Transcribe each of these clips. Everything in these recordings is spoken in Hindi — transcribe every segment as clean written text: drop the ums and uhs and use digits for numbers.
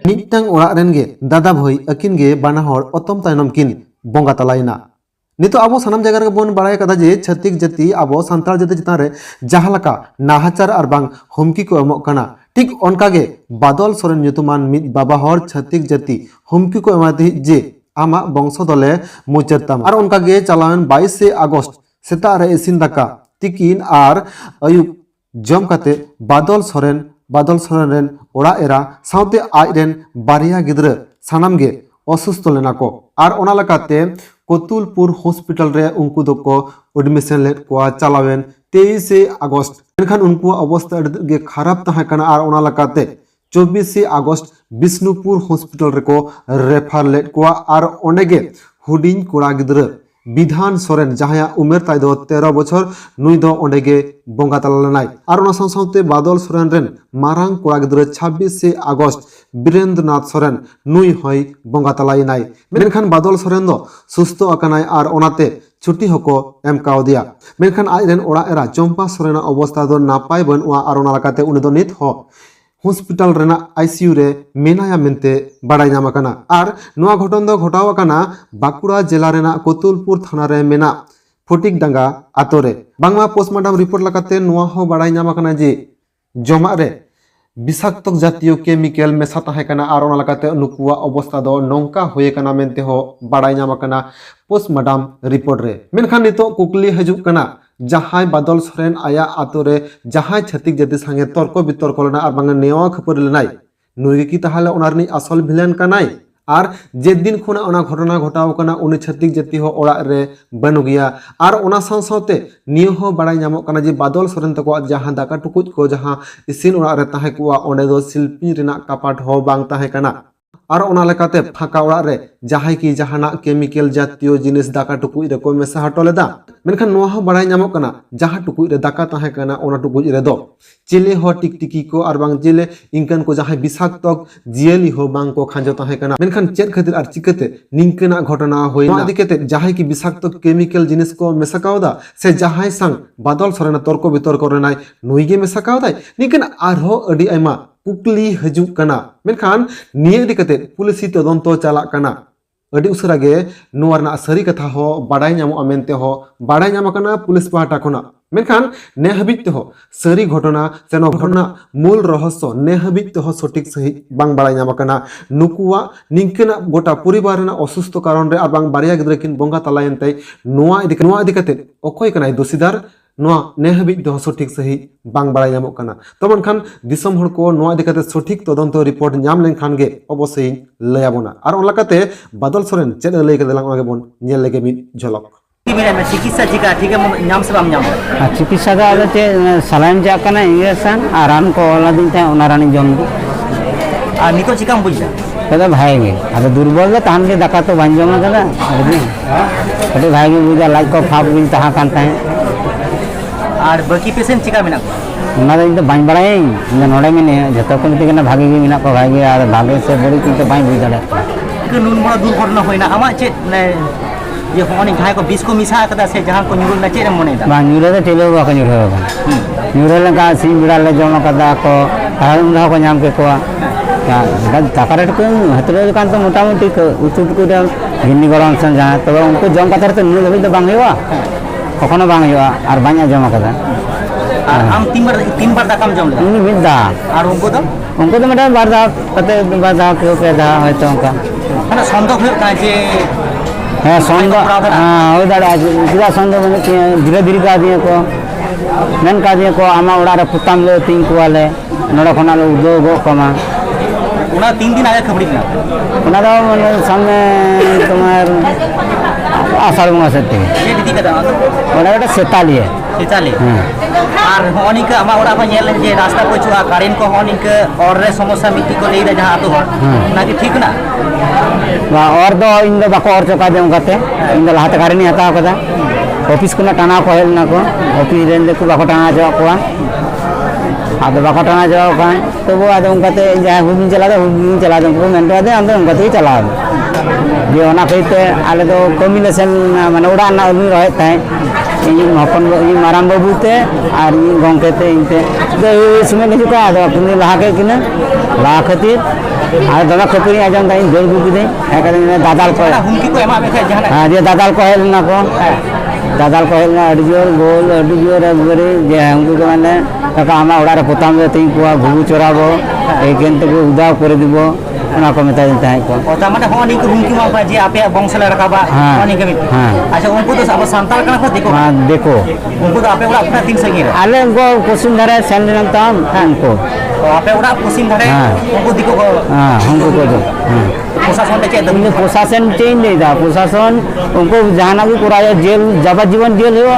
मिट्टांग ओराक रेन गे दादा भाई अकिन गे बाना हर अतम तायनम किन बंगा तलायना नितो आबो सानाम जायगा रे बोन बाड़ाय कदा जे छत्तीक जाति आबो सान्ताल जाति चितान रे जहां लका नाहाचार आर बांग हुमकी को एमोग कना ठीक ओनका गे बादल सोरेन nyutuman मिद बाबा हर छत्तीक जाति हुमकी को एमादि जे आमा बंशो दले मुचारताम आर ओनका गे चलावन 22 आगस्ट सेता रे इसिन दाका तिकिन आर अयुब जम काते बादल सोरेन रेन ओड़ा एरा साउते आज रेन बारिया गिद्र सानाम गे असुस्थ लेना को आर ओना लकाते कोतुलपुर हॉस्पिटल रे उनको दोको एडमिशन ले को चलावेन 23 आगस्ट मेनखान उनको अवस्था गे खराब तहा कना आर ओना लकाते 24 आगस्ट बिष्णुपुर हॉस्पिटल रे को रेफर ले को आर ओनेगे हुडिंग कोड़ा गिद्र विधान सोरेन जहां उमेर ताई दो 13 बछर नुई दो ओंडेगे बंगा तलानाय आर ओना सावते बादल सोरेन रेन मारांग कोड़ा गिद्र 26 आगस्ट बीरेंद्रनाथ सोरेन नुई हय बंगा तलायनाय मेनखान बादल सोरेन दो सुस्थ अकानाय आर ओनाते छुट्टी हको एम कावदिया मेनखान आज रेन ओड़ा एरा चंपा सोरेन अवस्था दो नापाय बनुआ आर ओना लकाते उनि दो नित हो हॉस्पिटल रेना आईसीयू रे मेनाया मेनते बाड़ाय नाम आकाना आर नोआ घटन दो घटाव आकाना बाकुड़ा जिला रेना कोतुलपुर थाना रे मेना फटिक डांगा आतो रे बांगमा पोस्टमार्टम रिपोर्ट लकाते नोआ हो बाड़ाय नाम आकाना जे जमा रे विषाक्त जातीय केमिकल मेसा ताहे कना आर ओना लकाते नुकुआ अवस्था दो नोंका होये कना मेनते हो बाड़ाय नाम आकाना पोस्टमार्टम रिपोर्ट रे मेनखान नितो कुकली हजुक कना जहां बादल सोरेन आया आतो रे जहां छत्तीक जाति संगे तर्क बितर्क लेना आर बांगा नेवा खबर लेनाय नुई की ताहले ओनारनी असल भिलेन कनाय आर जे दिन खुना ओना घटना घटाव कना उनि छत्तीक जाति हो ओड़ा रे बनु गया आर ओना सावते नियो हो बाड़ाय नामो कना जे बादल सोरेन तको जहां दाका टुकुज को जहां इसिन ओड़ा रे ताहे कुआ ओंडे दो शिल्पी रेना कपाट हो बांग ताहे कना आर ओना लेकाते फाका ओड़ा रे जहां की जहाना केमिकल जातीय जिनिस दाका टुकुज रे को मेसा हटोलेदा मेनखान नोआ हो बाड़ाय नामो कना जहां टुकुज रे दाका ताहे कना ओना टुकुज रे दो चिले हो टिकटिकी को आर बांग जिले इंकन को जहां विषाक्त जियली हो बांग को खांजो ताहे कना मेनखान चेद खातिर आर चिकते निंकना घटना होइना दिकेते जहां की विषाक्त केमिकल जिनिस को मेसाकावदा से जहां संग बादल सोरेन तर्क बितर्क रेनाय नुई गे मेसाकावदाय निकन आर हो अडी आयमा कुकली हजुक कना मेनखान निये दिकते पुलिस तदंतो चला कना अडी उसरा गे नोरना सरी कथा हो बाड़ाय नामो मेनते हो बाड़ाय नाम कना पुलिस पाहटा खना मेनखान ने हबित हो सरी घटना सेनो घटना मूल रहस्य ने हबित हो सठिक सही बांग बाड़ाय नाम कना नुकुआ निंकना गोटा परिवार ना असुस्थ कारण रे बांग बारिया गिद्र किन बंगा तलायनते नोआ इदिकते अखय कनाय दोषीदार नोआ ने हबित दो सठिक सही बांग बाड़ाय नामो कना तो मनखान दिसम हर को नोआ इदिकते सठिक तदंत रिपोर्ट नाम लेनखान गे अवश्य लयाबोना आर ओनलाकाते बादल सोरेन चेद लय कदेलांग ओना गेबोन नेल लेगे मिद झलक चिकित्सा चिका ठीक है नाम से बाम नाम चिकित्सा दा आले ते सलाइन जा कना इंजेक्शन आ रान को ओला दिन ता ओना रानी जम दो आ निको चिकाम बुझा कदा भाई गे अब दुर्बल ले तान के दाका तो बान जमा कदा अरे भाई गे बुझा लाज को फाप बिन तहा कान ताहे और बाकी पेशेंट चिका मेना ओना दिन तो बान बड़ाय इन नोडे में ने जतो को मिते भागे गे मिना को भागे आर भागे से बड़ी किन तो बान बुझ दाड़े के नुन बड़ा दुर्घटना होइना आमा चे ये होनी जहां को 20 को मिसा कदा से जहां को न्यूरल ना चे मने दा बा न्यूरल तो टेलो बा न्यूरल बा न्यूरल का सिम बिड़ा ले जमा कदा को हार उन को नाम के को ताकारेट को हतरे कान तो मोटा मोटी उतुट को गिन्नी गरम सन जहां तो उनको जम कतर तो न्यूरल भी तो बांग होवा कखनो बांग होवा और बान्या जमा कदा हम तीन बार दा काम जम ले उनी बिदा और उनको तो मेटा बार दा पते बार दा के पे दा होय तो उनका माने संदोक हो का जे हाँ संदो हाँ वो दाड़ा जिला संदो में धीरे धीरे का दिए को मेन का दिए को आमा उड़ा रे पुताम ले तीन को वाले नोड़ा कोना लो दो गो कमा उना 3 दिन आगे खबरी ना उना तो माने सामने तुम्हार आषाढ़ मास से ये दीदी का उना बेटा सेताली और होनी का आमा उड़ा को नेल जे रास्ता पछुआ कारेन को होनी के और रे समस्या मिट्टी को ले दा जहां तो ना कि ठीक ना और दो इन दो बाको और चका देम कते इन दो लाते कारे नहीं हता कदा ऑफिस को ना टाना को हेल ना को ऑफिस रेन को बाको टाना जो को आदो बाको टाना जो का तो वो आदो उनकते जा हुन चला दे को मेन दे अंदर उनकते चला जे ओना कहते आले दो कॉम्बिनेशन माने उड़ा ना उनी रहे ताई इन हपन इन माराम बाबू ते और इन गंके ते इनते तो इसमें नहीं का आदो अपने लहा के किना लहा खातिर और दमा खपरी आजम ताई दल गु किदे एकरे दादाल को हुमकी को एमा बेखे जहां हां जे दादाल को हेल ना को दादाल को हेल ना अडिजोर गोल अडिजोर अगरे जे हमको के माने काका आमा उड़ा रे पोताम दे तीन को घुगु चोराबो एकेन ते उदाव करे दिबो ओना को मेता दिन ताई को ओता माने हो नी को हुमकी मा जे आपे वंशले रकाबा होनी के मिट अच्छा उनको तो सब संताल कना को देखो हां देखो उनको तो आपे उड़ा अपना 3 संगी रे आले को कुसुम धरे सेंडन ताम उनको तो आपे उड़ा कुसिम धरे उनको दिको को हां हमको को दो प्रशासन ते चेद उनको प्रशासन चेंज नहीं था प्रशासन उनको जहाना भी कराया जेल जबरजीवन जेल हो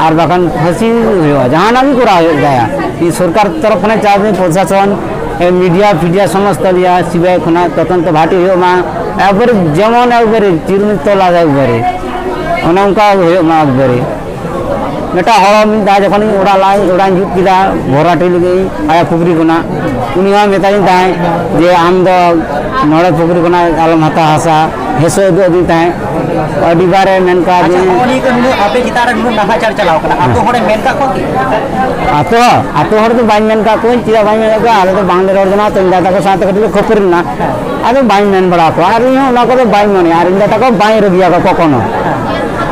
और बाकन फांसी हो जहाना भी कराया गया ये सरकार तरफ ने चाहे प्रशासन मीडिया फीडिया समस्त लिया सीबीआई खुना तदंत भाटी हो मा एबारे जेमन एबारे चिरमिर तोला जाए एबारे ओना उनका हो मा एबारे मेटा हड़ा मिदा जखन उड़ा लाई उड़ा जुट किदा भराटी लगे आया पुगरी खुना उनी हा मेताई ताई जे आम दो नोड़े पुगरी खुना आलम हाता हासा हेसो दो दी ताई अडी बारे मेनका जे होनी के नु आपे चितार नु नाहाचार चलाव कना आतो होड़े मेनका को आतो हर तो बाइन मेन का कोई चिरा बाइन मेन का आले तो बांग्ले रोड जना तो इंदा तक साथ कटी खपर ना आदो बाइन मेन बड़ा को आर यो ना को बाइन मने आर इंदा तक बाइन रबिया को कोनो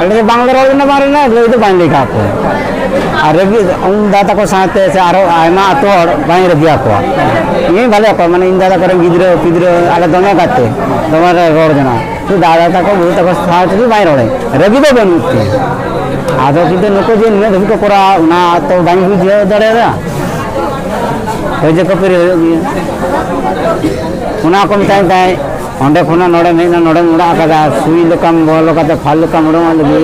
अले बांग्ले रोड ना मारे ना ले तो बाइन लेका को आर रबि इंदा तक साथ से आरो आयमा आतो बाइन रबिया को ये भले को माने इंदा तक गिद्रे पिद्रे आले दमे काते तुम्हारे रोड जना तो दादा तक वो तक साथ भी बाइन रोड रबि तो बनुती आदो किते नको जे ने धम को कोरा ना तो बाइन भी जे दरेरा तो जे कपरी हो गया उना को मिताई ताई ओंडे खुना नोडे मेना नोडे मुड़ा कादा सुई लकम बोलो काते फाल लकम उड़ो लगी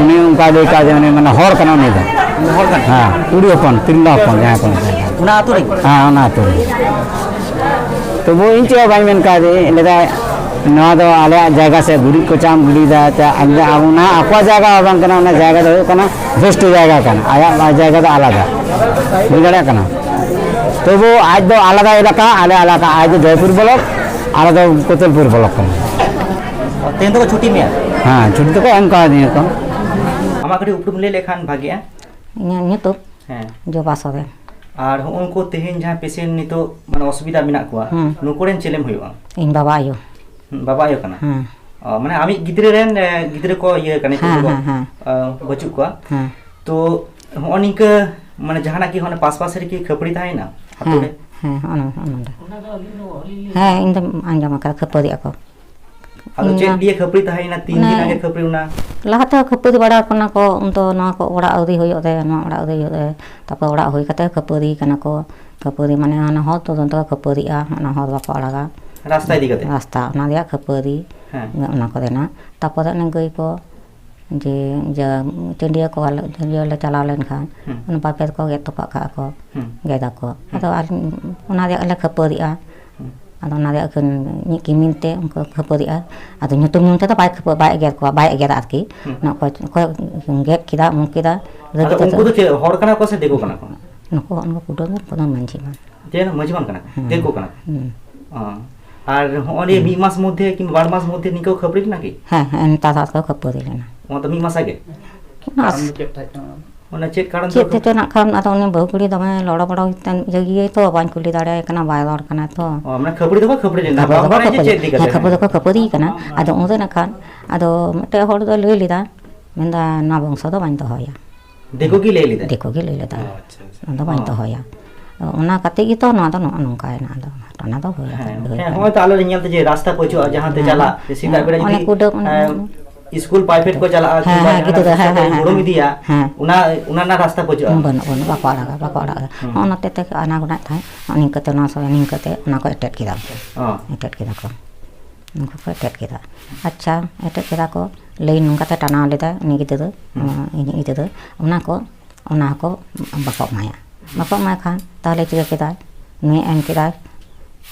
उनी उनका देखा जे माने हर कना नहीं था हर कना हां उड़ी अपन तिल्ला अपन जहां को उना आतो रे हां उना तो तो वो इंचे बाइन मेन का दे लेदा नवा दो आले जगह से गुड़ी को चाम गुड़ी दा ता अंदर आउना आपा जगह बांग कना ना जगह दो कना बेस्ट जगह कना आया जगह तो आलादा बुझाड़ा कना तो वो आज दो आलादा इलाका आले इलाका आज दो जयपुर ब्लॉक आलादा कोतलपुर ब्लॉक कना तेन तो छुट्टी में हां छुट्टी तो एम का दिए को आमा कटी उपरुम ले लेखान भागिया ᱧᱩᱛᱩᱢ हैं ᱡᱚᱵᱟ ᱥᱚᱨᱮᱱ और उनको तेहेन जहां पेशेंट नितो माने असुविधा मेना कुआ नुकोरेन चेलेम हुआ ᱤᱧ ᱵᱟᱵᱟ ᱟᱭᱳ बाबा आयो कना ᱦᱮᱸ माने आमी गिद्रे रेन गिद्रे को ये कने हाँ, को हाँ, बचु को ᱦᱮᱸ तो होनिक माने जहाना की होने पास रे की खपड़ी थाई ना ᱦᱮᱸ ᱦᱮᱸ ᱚᱱᱚᱸᱰᱮ ᱦᱮᱸ ᱤᱧ ᱫᱚ ᱟᱸᱡᱚᱢ ᱟᱠᱟᱫᱟ ᱠᱷᱟᱹᱯᱟᱹᱨᱤ ᱟᱠᱚ आदो चेक दिए खपड़ी थाई ना 3 दिन आगे खपड़ी उना ᱞᱟᱦᱟᱛᱮ ᱠᱷᱟᱹᱯᱟᱹᱨᱤ ᱵᱟᱲᱟ ᱠᱟᱱᱟ ᱠᱚ ᱩᱱᱫᱚ ᱱᱚᱣᱟ ᱠᱚ ᱚᱲᱟᱜ ᱟᱹᱣᱨᱤ ᱦᱩᱭᱩᱜ ᱛᱮ ᱱᱚᱣᱟ ᱚᱲᱟᱜ ᱟᱹᱣᱨᱤ ᱦᱩᱭᱩᱜ ᱛᱮ ᱛᱟᱯᱚᱨ ᱚᱲᱟᱜ ᱦᱩᱭ ᱠᱟᱛᱮ ᱠᱷᱟᱹᱯᱟᱹᱨᱤ ᱠᱟᱱᱟ ᱠᱚ ᱠᱷᱟᱹᱯᱟᱹᱨᱤ ᱢᱟᱱᱮ ᱚᱱᱟ ᱦᱚᱲ ᱛᱚᱫᱚᱱᱛᱚ ᱠᱷᱟᱹᱯᱟᱹᱨᱤᱜᱼᱟ ᱚᱱᱟ ᱦᱚᱲ ᱵᱟᱠᱚ ᱟᱲᱟᱜᱟ रास्ता इदी कते ᱨᱟᱥᱛᱟ ᱚᱱᱟ ᱨᱮᱭᱟᱜ ᱠᱷᱟᱹᱯᱟᱹᱨᱤ ᱚᱱᱟ ᱠᱚᱨᱮᱱᱟᱜ ᱛᱟᱯᱚᱨᱮ ᱚᱱᱮ ᱜᱟᱹᱭ ᱠᱚ ᱡᱮ ᱴᱤᱸᱰᱤᱭᱟᱹ ᱠᱚ ᱴᱤᱸᱰᱤᱭᱟᱹ ᱞᱮ ᱪᱟᱞᱟᱣ ᱞᱮᱱᱠᱷᱟᱱ ᱚᱱᱟ ᱵᱟᱯᱮᱨ ᱠᱚ ᱜᱮᱫ ᱛᱚᱯᱟᱜ ᱠᱟᱜᱼᱟ ᱠᱚ ᱜᱮᱫᱟ ᱠᱚ ᱟᱫᱚ ᱚᱱᱟ ᱨᱮᱭᱟᱜ ᱞᱮ ᱠᱷᱟᱹᱯᱟᱹᱨᱤᱜᱼᱟ ᱟᱫᱚ ᱚᱱᱟ ᱨᱮᱭᱟᱜ ᱤᱧᱟᱹᱜ ᱠᱤᱢᱤᱱ ᱛᱮ ᱩᱱᱠᱩ ᱠᱷᱟᱹᱯᱟᱹᱨᱤᱜᱼᱟ ᱟᱫᱚ ᱧᱩᱛᱩᱢ ᱛᱮᱫᱚ ᱵᱟᱭ ᱮᱜᱮᱨ ᱠᱚᱣᱟ ᱵᱟᱭ ᱮᱜᱮᱨᱟ ᱟᱨᱠᱤ ᱚᱠᱚᱭ ᱜᱮᱫ ᱠᱮᱫᱟ ᱩᱢ ᱠᱮᱫᱟ उनको तो हर कना को से देखो कना को नुको उनको कुडोन कुडोन मांझी मान तेन मजमान कना देखो कना আর হনি মি মাস মধ্যে কি 12 মাস মধ্যে নিকো খবরি নাকি হ্যাঁ হ্যাঁ তাতা তো খবরি লেনা ও তো মি মাস আগে ওনা চেক কারণ চেক তে না খান আতো উনি বহু কুড়ি দমে লড় বড় জগিয়ে তো বান কুলি দাঁড়ায় কানা বাই লড় কানা তো আমরা খবরি দেখো খবরি না বাবা যে চেক দিকে খবর দেখো খবরি কানা আদো উদে না খান আদো মতে হড় দো লই লিদা মেন্দা না বংশ তো বান তো হয়া देखो की ले लेदा देखो की लई लेदा ᱟᱫᱚ ᱵᱟᱹᱧ ᱫᱚᱦᱚᱭᱟ ᱚᱱᱟ ᱠᱟᱛᱮ ᱜᱮ ᱛᱚ ᱱᱚᱣᱟ ᱫᱚ ᱱᱚᱝᱠᱟᱭᱱᱟ ᱟᱫᱚ ᱚᱱᱟ ᱫᱚ ᱦᱮᱸ ᱦᱚᱭ ᱛᱚ ᱟᱞᱚ ᱧᱮᱞ ᱛᱮ ᱡᱮ ᱨᱟᱥᱛᱟ ᱯᱚᱪᱚ ᱡᱟᱦᱟᱸ ᱛᱮ ᱪᱟᱞᱟᱜ ᱥᱤᱫᱟ ᱵᱮᱲᱟ ᱡᱩᱫᱤ स्कूल प्राइवेट को चला उड़म इदिया उना ना रास्ता पहुंचो बन बाको आड़ा ओनाते ते आना गुना थाय निकते ना सो निकते ओना को एटेट किदा को उनको को एटेट किदा अच्छा एटेट किदा को लई नुंकाते टाना लेदा नि गिदे ओना को बाको माया खान ताहले चिका किदा नुई एम किदा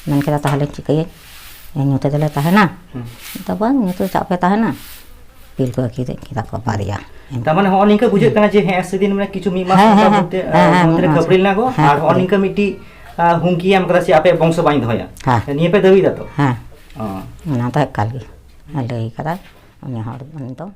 मन किदा ताहले चिकाये ᱧᱩᱛᱮ ᱫᱚᱞᱮ ᱛᱟᱦᱮᱱᱟ ᱛᱚᱵᱮ ᱧᱩᱛᱩ ᱪᱟᱯᱮ ᱛᱟᱦᱮᱱᱟ ᱯᱤᱞ ᱠᱚ ᱠᱤᱫᱟ ᱠᱚ ᱵᱟᱨᱭᱟ ᱛᱟᱢᱟᱱᱮ ᱦᱚᱸ ᱱᱤᱝᱠᱟ ᱵᱩᱡᱷᱟᱹᱜ ᱠᱟᱱᱟ ᱡᱮ ᱦᱮᱸ ᱥᱮᱫᱤᱱ ᱢᱟᱱᱮ ᱠᱤᱪᱷᱩ ᱢᱤᱫ ᱢᱟᱥ ᱢᱚᱫᱽᱫᱷᱮ ᱠᱷᱟᱯᱲᱤᱞ ᱱᱟ ᱠᱚ ᱟᱨ ᱦᱚᱸ ᱱᱤᱝᱠᱟ ᱢᱤᱫᱴᱤ হুমকি এম করা সে আপে বংশ বাঁধ হয়া নিয়ে পে দাবি দা তো ᱚᱱᱟ ᱫᱚ ᱮᱠᱟᱞ ᱜᱮ ᱞᱟᱹᱭ ᱠᱟᱫᱟ ᱩᱱᱤ ᱦᱚᱲ ᱩᱱᱤ ᱫᱚ